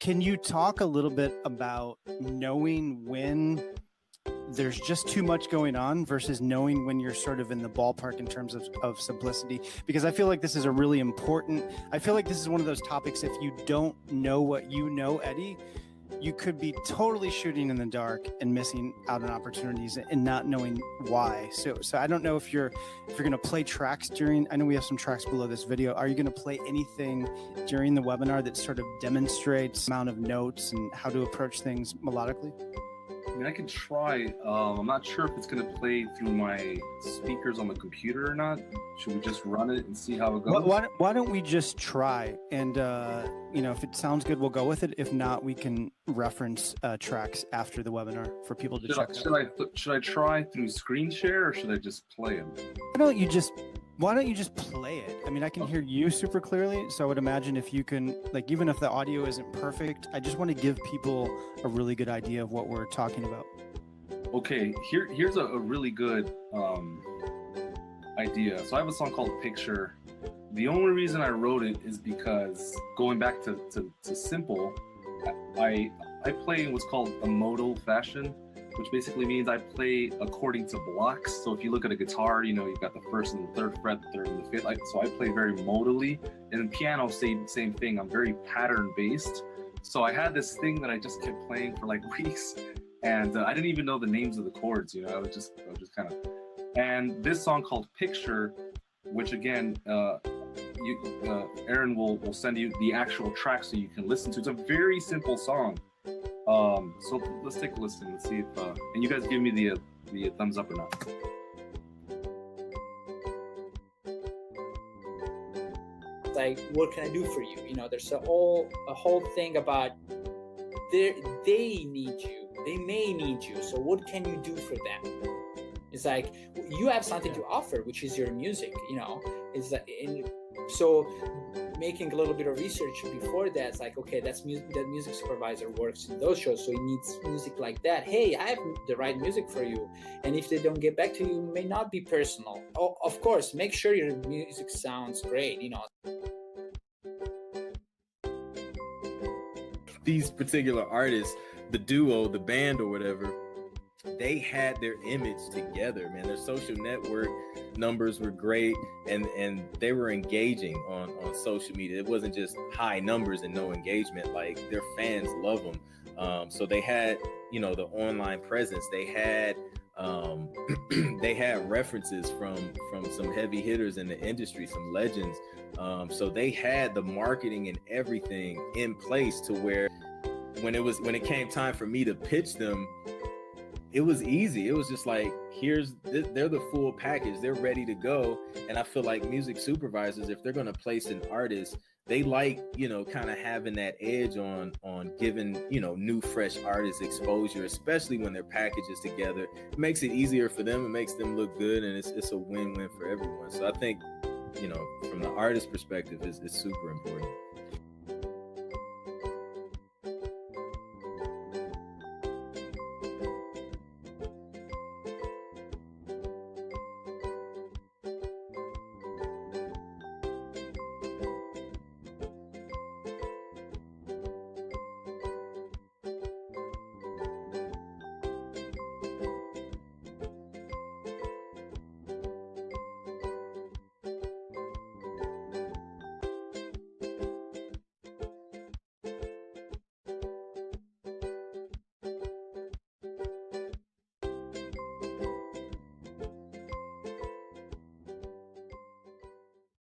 Can you talk a little bit about knowing when there's just too much going on versus knowing when you're sort of in the ballpark in terms of simplicity? Because I feel like this is a really important, I feel like this is one of those topics, if you don't know what you know, Eddie, you could be totally shooting in the dark and missing out on opportunities and not knowing why. So I don't know if you're going to play tracks during, I know we have some tracks below this video. Are you going to play anything during the webinar that sort of demonstrates the amount of notes and how to approach things melodically? I mean, I can try. I'm not sure if it's going to play through my speakers on the computer or not. Should we just run it and see how it goes? Why don't we just try? And, if it sounds good, we'll go with it. If not, we can reference tracks after the webinar for people to check out. Should I try through screen share or should I just play them? Why don't you just play it? I mean, I can hear you super clearly, so I would imagine if you can, like, even if the audio isn't perfect, I just want to give people a really good idea of what we're talking about. Okay, here's a really good idea. So I have a song called Picture. The only reason I wrote it is because going back to simple, I play in what's called a modal fashion, which basically means I play according to blocks. So if you look at a guitar, you've got the first and the third fret, the third and the fifth. So I play very modally. And in piano, same thing. I'm very pattern based. So I had this thing that I just kept playing for like weeks, and I didn't even know the names of the chords. I was just kind of. And this song called Picture, which again, Aaron will send you the actual track so you can listen to. It's a very simple song. So let's take a listen and see if, and you guys give me the thumbs up or not. Like, what can I do for you? There's a whole thing about they need you, they may need you. So what can you do for them? It's like you have something to offer, which is your music. It's like, so making a little bit of research before that, it's like, okay, that music supervisor works in those shows, so he needs music like that. Hey, I have the right music for you. And if they don't get back to you, it may not be personal. Oh, of course, make sure your music sounds great, These particular artists, the duo, the band or whatever, they had their image together, man. Their social network numbers were great, and they were engaging on social media. It wasn't just high numbers and no engagement. Like, their fans love them. So they had, the online presence. They had they had references from some heavy hitters in the industry, some legends. So they had the marketing and everything in place to where when it came time for me to pitch them, it was easy. It was just like, they're the full package. They're ready to go. And I feel like music supervisors, if they're going to place an artist, they like, kind of having that edge on giving, new, fresh artists exposure, especially when their package is together. It makes it easier for them. It makes them look good. And it's a win-win for everyone. So I think, from the artist perspective, it's super important.